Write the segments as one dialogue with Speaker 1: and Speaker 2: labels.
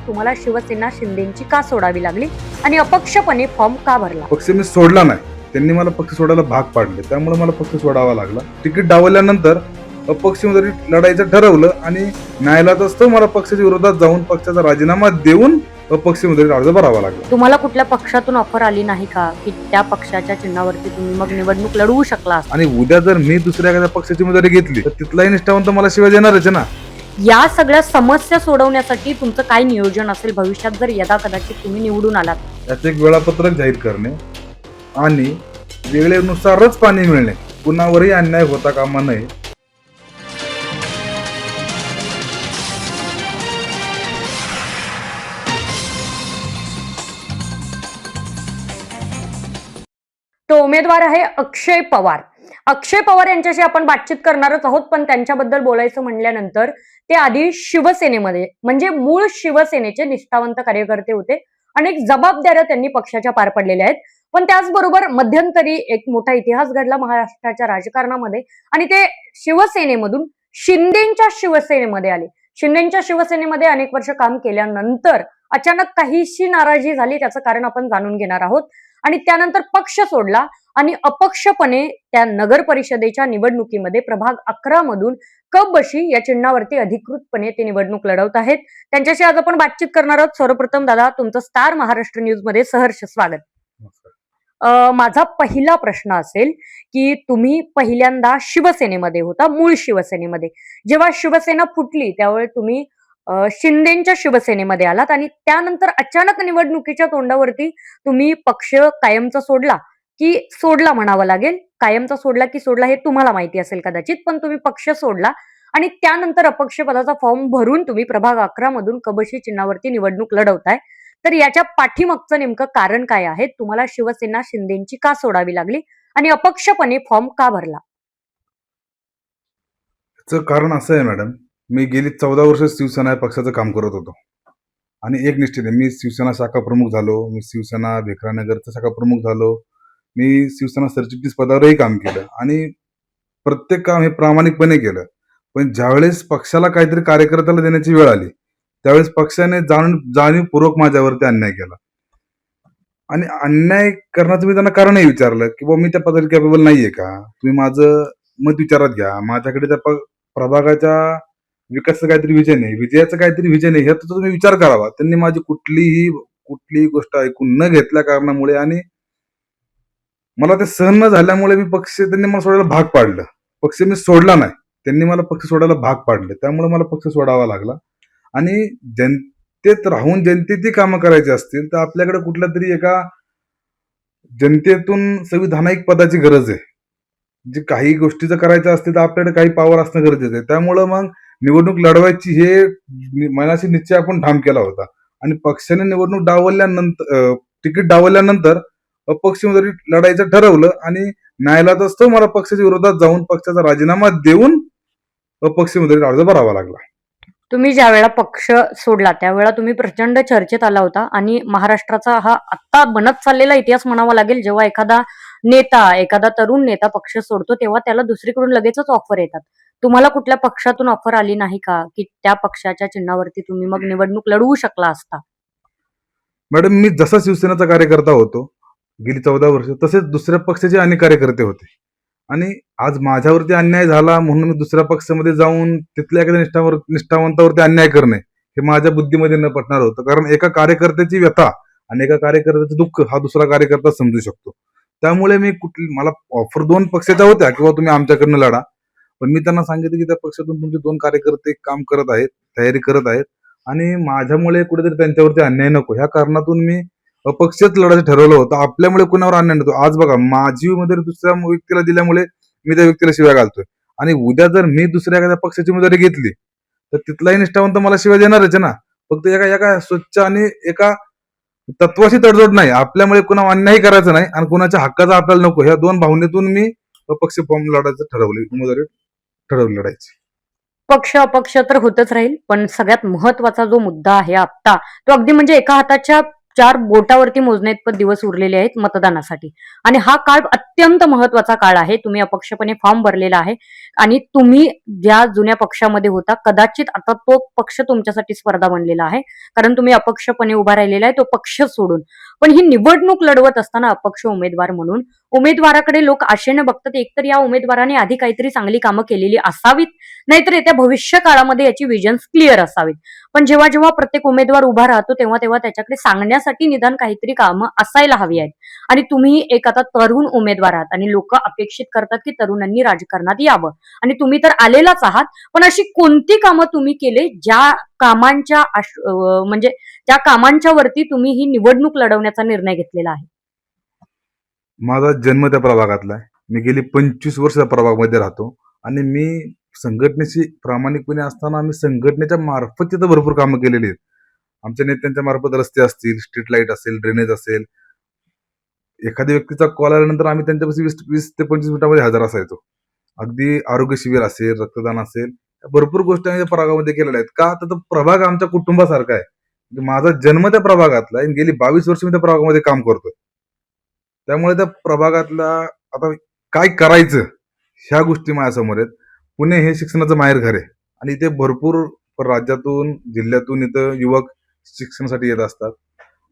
Speaker 1: तुम्हाला शिवसेना शिंदेची का सोडावी लागली आणि अपक्षपणे फॉर्म का भरला?
Speaker 2: पक्ष मी सोडला नाही, त्यांनी मला पक्ष सोडायला भाग पाडले, त्यामुळे मला पक्ष सोडावा लागला. तिकीट डावलल्यानंतर अपक्ष उमेदवारी लढायचं ठरवलं आणि न्यायालयात असतं मला पक्षाच्या विरोधात जाऊन पक्षाचा राजीनामा देऊन अपक्ष उमेदवारी अर्ज भरावा लागला.
Speaker 1: तुम्हाला कुठल्या पक्षातून ऑफर आली नाही का की त्या पक्षाच्या चिन्हावरती तुम्ही मग निवडणूक लढवू शकला?
Speaker 2: आणि उद्या जर मी दुसऱ्या एखाद्या पक्षाची उमेदवारी घेतली तर तिथलाही निष्ठावंत मला शिवाय देणारच ना.
Speaker 1: या सगळ्या समस्या सोडवण्यासाठी तुमचं काय नियोजन असेल भविष्यात जर यदा कदाचित तुम्ही निवडून आलात?
Speaker 2: याचं एक वेळापत्रक जाहीर करणे आणि वेळेनुसारच पाणी मिळणे, कुणावरही अन्याय होता कामा नये.
Speaker 1: तो उमेदवार आहे अक्षय पवार. अक्षय पवार यांच्याशी आपण बातचीत करणारच आहोत, पण त्यांच्याबद्दल बोलायचं म्हणल्यानंतर ते आधी शिवसेनेमध्ये म्हणजे मूळ शिवसेनेचे निष्ठावंत कार्यकर्ते होते. अनेक जबाबदाऱ्या त्यांनी पक्षाच्या पार पडलेल्या आहेत. पण त्याचबरोबर मध्यंतरी एक मोठा इतिहास घडला महाराष्ट्राच्या राजकारणामध्ये आणि ते शिवसेनेमधून शिंदेच्या शिवसेनेमध्ये आले. शिंदेच्या शिवसेनेमध्ये अनेक वर्ष काम केल्यानंतर अचानक काहीशी नाराजी झाली, त्याचं कारण आपण जाणून घेणार आहोत. आणि त्यानंतर पक्ष सोडला आणि अपक्षपणे त्या नगर परिषदेच्या निवडणुकीमध्ये प्रभाग 11 मधून कप बशी या चिन्हावरती अधिकृतपणे ते निवडणूक लढवत आहेत. त्यांच्याशी आज आपण बातचीत करणार आहोत. सर्वप्रथम दादा, तुमचं स्टार महाराष्ट्र न्यूज मध्ये सहर्ष स्वागत. माझा पहिला प्रश्न असेल की तुम्ही पहिल्यांदा शिवसेनेमध्ये होता, मूळ शिवसेनेमध्ये. जेव्हा शिवसेना फुटली त्यावेळी तुम्ही शिंदेच्या शिवसेनेमध्ये आलात आणि त्यानंतर अचानक निवडणुकीच्या तोंडावरती तुम्ही पक्ष कायमचा सोडला की सोडला म्हणावं लागेल. कायमचा सोडला की सोडला हे तुम्हाला माहिती असेल कदाचित, पण तुम्ही पक्ष सोडला आणि त्यानंतर अपक्ष पदाचा फॉर्म भरून तुम्ही प्रभाग 11 मधून कबशी चिन्हावरती निवडणूक लढवताय. तर याच्या पाठीमागचं नेमकं कारण काय आहे? तुम्हाला शिवसेना शिंदेची का सोडावी लागली आणि अपक्षपणे फॉर्म का भरला?
Speaker 2: याचं कारण असं आहे मॅडम, मी गेली 14 वर्ष शिवसेना या पक्षाचं काम करत होतो आणि एक निश्चित आहे, मी शिवसेना शाखा प्रमुख झालो, मी शिवसेना भेकरानगरचा शाखा प्रमुख झालो, मी शिवसेना सरचिटणीस पदावरही काम केलं आणि प्रत्येक काम हे प्रामाणिकपणे केलं. पण ज्यावेळेस पक्षाला काहीतरी कार्यकर्त्याला देण्याची वेळ आली त्यावेळेस पक्षाने जाणीवपूर्वक माझ्यावरती अन्याय केला आणि अन्याय करण्याचं मी त्यांना कारणही विचारलं की बाबा मी त्या पदाला कॅपेबल नाहीये का, तुम्ही माझं मत विचारात घ्या, माझ्याकडे त्या प्रभागाच्या विकासाचं काहीतरी विजन आहे, विजयाचं काहीतरी विजन आहे, ह्याचा तुम्ही विचार करावा. त्यांनी माझी कुठलीही गोष्ट ऐकून न घेतल्या कारणामुळे आणि मला ते सहन न झाल्यामुळे त्यांनी मला सोडायला भाग पाडलं. पक्ष मी सोडला नाही, त्यांनी मला पक्ष सोडायला भाग पाडले, त्यामुळे मला पक्ष सोडावा लागला. आणि जनतेत राहून जनतेची कामं करायची असतील तर आपल्याकडे कुठल्या तरी एका जनतेतून संविधानिक पदाची गरज आहे. जे काही गोष्टीचं करायचं असतील तर आपल्याकडे काही पॉवर असणं गरजेचं आहे. त्यामुळं मग निवडणूक लढवायची हे मनाशी निश्चय आपण ठाम केला होता आणि पक्षाने निवडणूक डावलल्यानंतर तिकीट डावलल्यानंतर अपक्ष उमेदवारी लढायचं ठरवलं आणि न्यायालयात असतं मला पक्षाच्या विरोधात जाऊन पक्षाचा राजीनामा देऊन अपक्ष उमेदवारी अर्ज भरावा लागला.
Speaker 1: तुम्ही ज्या वेळा पक्ष सोडला त्यावेळा तुम्ही प्रचंड चर्चेत आला होता आणि महाराष्ट्राचा हा आत्ता बनत चाललेला इतिहास म्हणावा लागेल. जेव्हा एखादा तरुण नेता पक्ष सोडतो तेव्हा त्याला दुसरीकडून लगेचच ऑफर येतात. तुम्हाला कुठल्या पक्षातून ऑफर आली नाही का की त्या पक्षाच्या चिन्हावरती तुम्ही मग निवडणूक लढवू शकला असता?
Speaker 2: मॅडम, मी जसा शिवसेनेचा कार्यकर्ता होतो गेली 14 वर्ष तसेच दुसऱ्या पक्षाचे अनेक कार्यकर्ते होते आणि आज माझ्यावरती अन्याय झाला म्हणून मी दुसऱ्या पक्षामध्ये जाऊन तिथल्या एखाद्या निष्ठावंतावरती अन्याय करणे हे माझ्या बुद्धीमध्ये न पटणार होतं. कारण एका कार्यकर्त्याची व्यथा आणि एका कार्यकर्त्याचं दुःख हा दुसरा कार्यकर्ता समजू शकतो. त्यामुळे मला ऑफर 2 पक्षाच्या होत्या किंवा तुम्ही आमच्याकडनं लढा, पण मी त्यांना सांगितलं की त्या पक्षातून तुमचे 2 कार्यकर्ते काम करत आहेत, तयारी करत आहेत आणि माझ्यामुळे कुठेतरी त्यांच्यावरती अन्याय नको ह्या कारणातून मी अपक्षच लढायचं ठरवलं होतं. आपल्यामुळे कुणावर अन्याय नव्हतो. आज बघा, माझी उमेदवारी दुसऱ्या व्यक्तीला दिल्यामुळे मी त्या व्यक्तीला शिव्या घालतोय आणि उद्या जर मी दुसऱ्या एखाद्या पक्षाची उमेदवारी घेतली तर तिथलाही निष्ठावंत मला शिव्या देणारच आहे ना. फक्त एका स्वच्छ आणि एका तत्वाशी तडजोड नाही, आपल्यामुळे कुणा अन्याय करायचं नाही आणि कुणाच्या हक्काचा आपल्याला नको, ह्या 2 भावनेतून मी अपक्ष फॉर्म लढायचं उमेदवारी ठरवली लढायची.
Speaker 1: पक्ष अपक्ष तर होतच राहील, पण सगळ्यात महत्वाचा जो मुद्दा आहे आता तो अगदी म्हणजे एका हाताच्या 4 बोटावरती मोजणे इतपत दिवस उरलेले आहेत मतदानासाठी आणि हा काळ अत्यंत महत्वाचा काळ आहे. तुम्ही अपक्षपणे फॉर्म भरलेला आहे आणि तुम्ही ज्या जुन्या पक्षामध्ये होता कदाचित आता तो पक्ष तुमच्यासाठी स्पर्धा बनलेला आहे, कारण तुम्ही अपक्षपणे उभा राहिलेला आहे तो पक्ष सोडून. पण ही निवडणूक लढवत असताना अपक्ष उमेदवार म्हणून उमेदवाराकडे लोक आशेने बघतात, एकतर या उमेदवाराने आधी काहीतरी चांगली कामं केलेली असावीत, नाहीतर येत्या भविष्य काळामध्ये याची विजन्स क्लिअर असावीत. पण जेव्हा जेव्हा प्रत्येक उमेदवार उभा राहतो तेव्हा तेव्हा त्याच्याकडे सांगण्यासाठी निदान काहीतरी कामं असायला हवी आहेत. आणि तुम्ही एक आता तरुण उमेदवार आहात आणि लोक अपेक्षित करतात की तरुणांनी राजकारणात यावं, आणि तुम्ही तर आलेलाच आहात. पण अशी कोणती कामं तुम्ही केले ज्या कामांच्या म्हणजे त्या कामांच्या वरती तुम्ही ही निवडणूक लढवण्याचा निर्णय घेतलेला आहे?
Speaker 2: माझा जन्म त्या प्रभागातला आहे. मी गेली 25 वर्ष त्या प्रभागामध्ये राहतो आणि मी संघटनेशी प्रामाणिकपणे असताना आम्ही संघटनेच्या मार्फत तिथं भरपूर कामं केलेली आहेत. आमच्या नेत्यांच्या मार्फत रस्ते असतील, स्ट्रीट लाईट असेल, ड्रेनेज असेल. एखाद्या व्यक्तीचा कॉल आल्यानंतर आम्ही त्यांच्यापाशी 20 ते 25 मिनिटांमध्ये हजर असायचो. अगदी आरोग्य शिबिर असेल, रक्तदान असेल, भरपूर गोष्टी आम्ही त्या प्रभागामध्ये केलेल्या आहेत. का तर तो प्रभाग आमच्या कुटुंबासारखा आहे. म्हणजे माझा जन्म त्या प्रभागातला आहे आणि गेली 22 वर्ष मी त्या प्रभागामध्ये काम करतोय. त्यामुळे त्या प्रभागातला आता काय करायचं ह्या गोष्टी माझ्यासमोर आहेत. पुणे हे शिक्षणाचं माहेरघर आहे आणि इथे भरपूर राज्यातून, जिल्ह्यातून इथं युवक शिक्षणासाठी येत असतात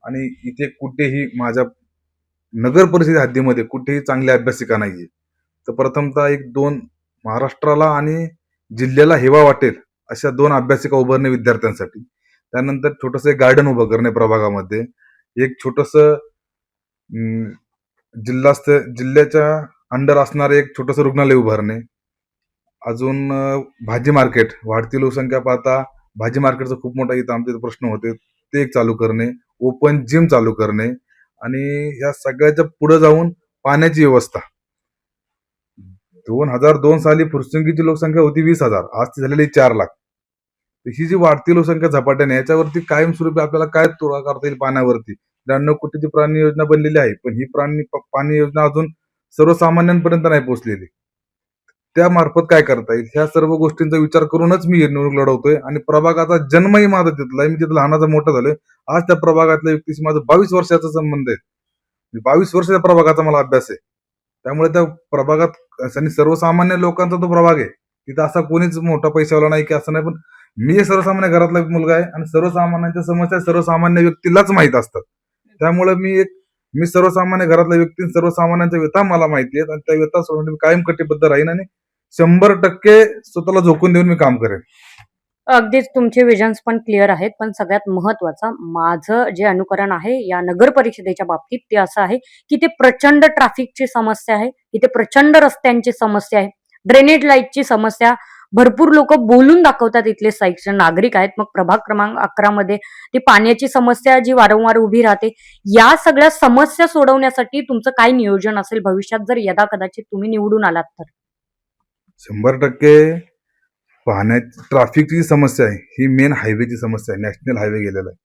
Speaker 2: आणि इथे कुठेही माझ्या नगर परिषद हद्दीमध्ये कुठेही चांगल्या अभ्यासिका नाहीये. तर प्रथमतः 1-2 महाराष्ट्राला आणि जिल्ह्याला हेवा वाटेल अशा 2 अभ्यासिका उभारणे विद्यार्थ्यांसाठी. त्यानंतर छोटंसं एक गार्डन उभं करणे प्रभागामध्ये. एक छोटंसं जिल्ह्याच्या अंडर असणारे एक छोटंसं रुग्णालय उभारणे. अजून भाजी मार्केट, वाढती लोकसंख्या पाहता भाजी मार्केटचा खूप मोठा इथं आमच्या इथं प्रश्न होते. ते एक चालू करणे, ओपन जिम चालू करणे आणि या सगळ्याच्या पुढे जाऊन पाण्याची व्यवस्था. 2002 साली फुरसुंगीची लोकसंख्या होती 20,000, आज ती झालेली 4,00,000. ही जी वाढती लोकसंख्या झपाट्याने याच्यावरती कायमस्वरूपी आपल्याला काय तोडगा करता येईल पाण्यावरती. 93 कोटीची प्राणी योजना बनलेली आहे, पण ही पाणी योजना अजून सर्वसामान्यांपर्यंत नाही पोहोचलेली. त्या मार्फत काय करता येईल ह्या सर्व गोष्टींचा विचार करूनच मी निवडणूक लढवतोय आणि प्रभागाचा जन्मही माझा तिथला आहे. मी तिथं लहानाचा मोठा झालोय. आज त्या प्रभागातल्या व्यक्तीशी माझा 22 वर्षाचा संबंध आहे. 22 वर्ष त्या प्रभागाचा मला अभ्यास आहे. त्यामुळे त्या प्रभागात आणि सर्वसामान्य लोकांचा तो प्रभाग आहे. तिथं असा कोणीच मोठा पैशावाला नाही की असं नाही, पण मी एक सर्वसामान्य घरातला एक मुलगा आहे आणि सर्वसामान्यांच्या समस्या सर्वसामान्य व्यक्तीलाच माहीत असतात. त्यामुळे मी सर्वसामान्य घरातल्या व्यक्ती, सर्वसामान्यांच्या व्यथा मला माहिती आहेत आणि त्या व्यथा सोडून मी कायम कटिबद्ध राहीन आणि 100% स्वतःला झोकून देऊन मी काम करेन.
Speaker 1: अगदीच तुमचे विजन्स पण क्लिअर आहेत. पण सगळ्यात महत्वाचं माझं जे अनुकरण आहे या नगर परिषदेच्या बाबतीत ते असं आहे की ते प्रचंड ट्रॅफिकची समस्या आहे, इथे प्रचंड रस्त्यांची समस्या आहे, ड्रेनेज लाईटची समस्या. भरपूर लोक बोलून दाखवतात, इथले साईडचे नागरिक आहेत. मग प्रभाग क्रमांक 11 मध्ये ती पाण्याची समस्या जी वारंवार उभी राहते. या सगळ्या समस्या सोडवण्यासाठी तुमचं काय नियोजन असेल भविष्यात जर यदा कदाचित तुम्ही निवडून आलात तर?
Speaker 2: 100% पाण्याची ट्रॅफिकची समस्या आहे ही मेन हायवेची समस्या आहे. नॅशनल हायवे गेलेला आहे.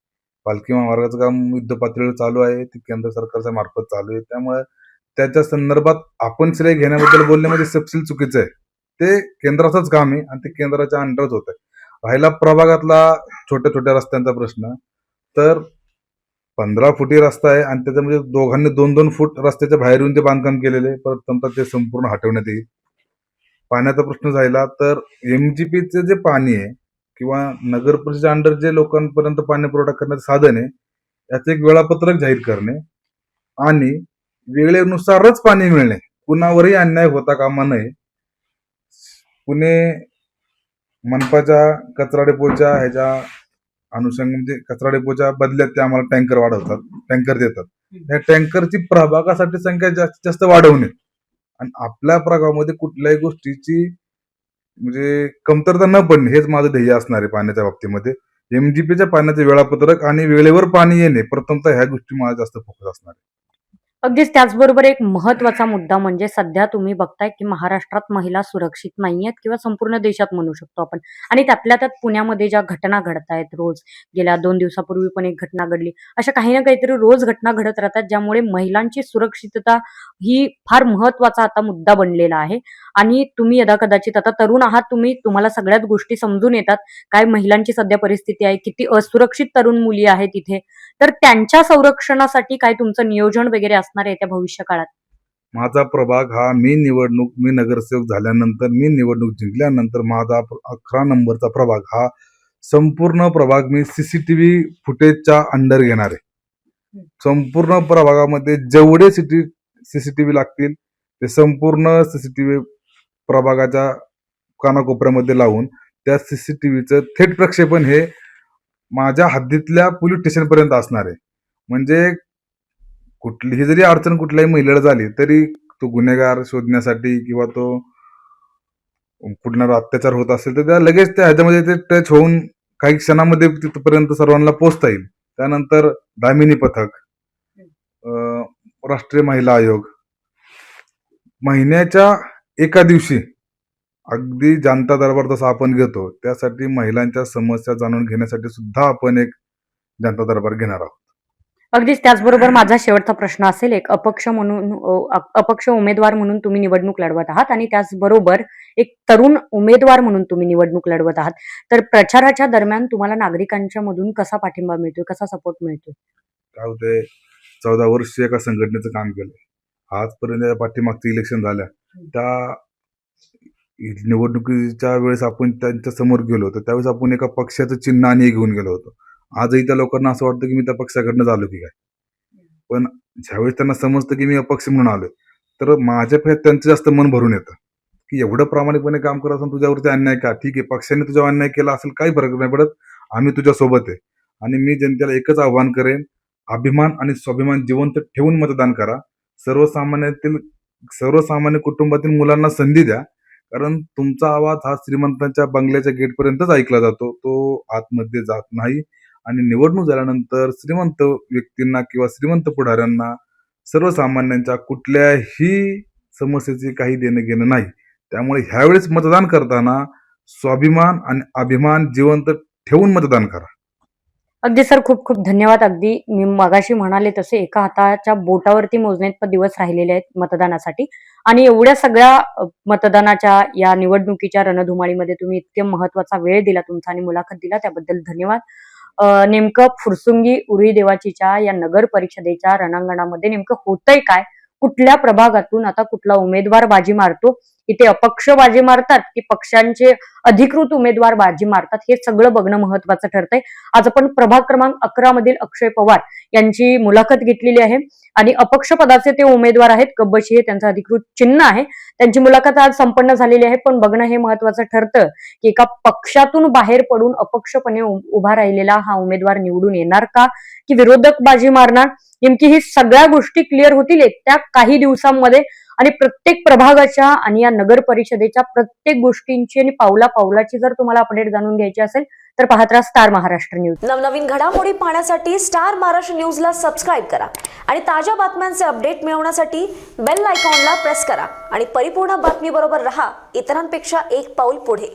Speaker 2: पालखी महामार्गाचं काम युद्ध पातळीवर चालू आहे, ते केंद्र सरकारच्या मार्फत चालू आहे. त्यामुळे त्याच्या संदर्भात आपण श्रेय घेण्याबद्दल बोलणे म्हणजे सपशील चुकीचं आहे. ते केंद्राचंच काम आहे आणि ते केंद्राच्या अंडरच होत आहे. राहिला प्रभागातला छोट्या छोट्या रस्त्यांचा प्रश्न, तर 15 फुटी रस्ता आहे आणि त्याच्यामध्ये दोघांनी 2-2 फूट रस्त्याच्या बाहेर येऊन ते बांधकाम केलेले, परत ते संपूर्ण हटवण्यात येईल. पाण्याचा प्रश्न झाला तर एमजीपीचे जे पाणी आहे किंवा नगर परिषदेच्या अंडर जे लोकांपर्यंत पाणी पुरवठा करण्याचं साधन आहे याचं एक वेळापत्रक जाहीर करणे आणि वेळेनुसारच पाणी मिळणे, कुणावरही अन्याय होता कामा नये. पुणे मनपाच्या कचरा डेपोच्या ह्याच्या अनुषंग म्हणजे कचरा डेपोच्या बदल्यात ते आम्हाला टँकर वाढवतात, टँकर देतात. या टँकरची प्रभागासाठी संख्या जास्तीत जास्त वाढवणे आणि आपल्या प्रभागामध्ये कुठल्याही गोष्टीची म्हणजे कमतरता न पडणे हेच माझं ध्येय असणार आहे पाण्याच्या बाबतीमध्ये. एमजीपीच्या पाण्याचे वेळापत्रक आणि वेळेवर पाणी येणे, प्रथमतः ह्या गोष्टी मला जास्त फोकस असणार आहे.
Speaker 1: अगदीच त्याचबरोबर एक महत्वाचा मुद्दा म्हणजे सध्या तुम्ही बघताय की महाराष्ट्रात महिला सुरक्षित नाहीयेत किंवा संपूर्ण देशात म्हणू शकतो आपण. आणि त्यातल्या त्यात पुण्यामध्ये ज्या घटना घडतायत रोज, गेल्या 2 दिवसापूर्वी पण एक घटना घडली, अशा काही ना काहीतरी रोज घटना घडत राहतात ज्यामुळे महिलांची सुरक्षितता ही फार महत्वाचा आता मुद्दा बनलेला आहे. आणि तुम्ही कदाचित आता तरुण आहात, तुम्हाला सगळ्याच गोष्टी समजून येतात, काय महिलांची सध्या परिस्थिती आहे, किती असुरक्षित तरुण मुली आहेत इथे. तर त्यांच्या संरक्षणासाठी काय तुमचं नियोजन वगैरे असणार आहे त्या भविष्य काळात?
Speaker 2: माझा प्रभाग हा मी नगरसेवक झाल्यानंतर, मी निवडणूक जिंकल्यानंतर माझा 11 नंबरचा प्रभाग हा संपूर्ण प्रभाग मी सीसीटीव्ही फुटेजच्या अंडर घेणार आहे. संपूर्ण प्रभागामध्ये जेवढे सीसीटीव्ही लागतील ते संपूर्ण सीसीटीव्ही प्रभागाच्या कानाकोपऱ्यामध्ये लावून त्या सीसीटीव्हीचं थेट प्रक्षेपण हे माझ्या हद्दीतल्या पोलीस स्टेशन पर्यंत असणार आहे. म्हणजे कुठलीही जरी अडचण कुठल्याही महिलेला झाली तरी तो गुन्हेगार शोधण्यासाठी किंवा तो कुठला अत्याचार होत असेल तर त्या लगेच त्या ह्याच्यामध्ये ते टच होऊन काही क्षणामध्ये तिथपर्यंत सर्वांना पोहोचता येईल. त्यानंतर दामिनी पथक, राष्ट्रीय महिला आयोग, महिन्याच्या एका दिवशी अगदी जनता दरबार जसा आपण घेतो त्यासाठी महिलांच्या समस्या जाणून घेण्यासाठी सुद्धा आपण एक जनता दरबार घेणार आहोत.
Speaker 1: अगदीच त्याचबरोबर माझा शेवटचा प्रश्न असेल, एक अपक्ष उमेदवार म्हणून तुम्ही निवडणूक लढवत आहात आणि त्याचबरोबर एक तरुण उमेदवार म्हणून तुम्ही निवडणूक लढवत आहात, तर प्रचाराच्या दरम्यान तुम्हाला नागरिकांच्या मधून कसा पाठिंबा मिळतोय, कसा सपोर्ट मिळतोय?
Speaker 2: काय होतंय, 14 वर्ष एका संघटनेचं काम केलं. आजपर्यंत पाठीमागचं इलेक्शन झाल्या त्या निवडणुकीच्या वेळेस आपण त्यांच्या समोर गेलो होतो, त्यावेळेस आपण एका पक्षाचं चिन्ह आणि घेऊन गेलो होतो. आजही त्या लोकांना असं वाटतं की मी त्या पक्षाकडनं झालो की काय, पण ज्यावेळेस त्यांना समजतं की मी अपक्ष म्हणून आलोय तर माझ्यापेक्षा त्यांचं जास्त मन भरून येतं की एवढं प्रामाणिकपणे काम करत असून तुझ्यावरती अन्याय का, ठीक आहे पक्षाने तुझ्यावर अन्याय केला असेल काही फरक नाही पडत, आम्ही तुझ्या सोबत आहे. आणि मी जनतेला एकच आव्हान करेन, अभिमान आणि स्वाभिमान जिवंत ठेवून मतदान करा. सर्वसामान्य कुटुंबातील मुलांना संधी द्या, कारण तुमचा आवाज हा श्रीमंतांच्या बंगल्याच्या गेटपर्यंतच ऐकला जातो, तो आतमध्ये जात नाही. आणि निवडणूक झाल्यानंतर श्रीमंत व्यक्तींना किंवा श्रीमंत पुढाऱ्यांना सर्वसामान्यांच्या कुठल्याही समस्येचे काही देणं घेणं नाही. त्यामुळे ह्यावेळेस मतदान करताना स्वाभिमान आणि अभिमान जिवंत ठेवून मतदान करा.
Speaker 1: अगदी सर, खूप खूप धन्यवाद. अगदी मी मगाशी म्हणाले तसे एका हाताच्या बोटावरती मोजण्याइतपत दिवस राहिलेले आहेत मतदानासाठी आणि एवढ्या सगळ्या मतदानाच्या या निवडणुकीच्या रणधुमाळीमध्ये तुम्ही इतके महत्वाचा वेळ दिला तुमचा आणि मुलाखत दिला त्याबद्दल धन्यवाद. नेमकं फुरसुंगी उरुळी देवाचीच्या या नगर परिषदेच्या रणांगणामध्ये नेमकं होतंय काय, कुठल्या प्रभागातून आता कुठला उमेदवार बाजी मारतो, इथे अपक्ष बाजी मारतात की पक्षांचे अधिकृत उमेदवार बाजी मारतात, हे सगळं बघणं महत्वाचं ठरतंय. आज आपण प्रभाग क्रमांक 11 मधील अक्षय पवार यांची मुलाखत घेतलेली आहे आणि अपक्ष पदाचे ते उमेदवार आहेत. कब्बशी हे त्यांचं अधिकृत चिन्ह आहे. त्यांची मुलाखत आज संपन्न झालेली आहे. पण बघणं हे महत्वाचं ठरतं की एका पक्षातून बाहेर पडून अपक्षपणे उभा राहिलेला हा उमेदवार निवडून येणार का की विरोधक बाजी मारणार, नेमकी ही सगळ्या गोष्टी क्लिअर होतील त्या काही दिवसांमध्ये. आणि प्रत्येक प्रभागाच्या आणि या नगर परिषदेच्या प्रत्येक गोष्टींची आणि पावला पावलाची जर तुम्हाला अपडेट जाणून घ्यायची असेल तर पाहत राहा स्टार महाराष्ट्र न्यूज.
Speaker 3: नवनवीन घडामोडी पाहण्यासाठी स्टार महाराष्ट्र न्यूजला सबस्क्राईब करा आणि ताज्या बातम्यांचे अपडेट मिळवण्यासाठी बेल आयकॉनला प्रेस करा आणि परिपूर्ण बातमी बरोबर रहा, इतरांपेक्षा एक पाऊल पुढे.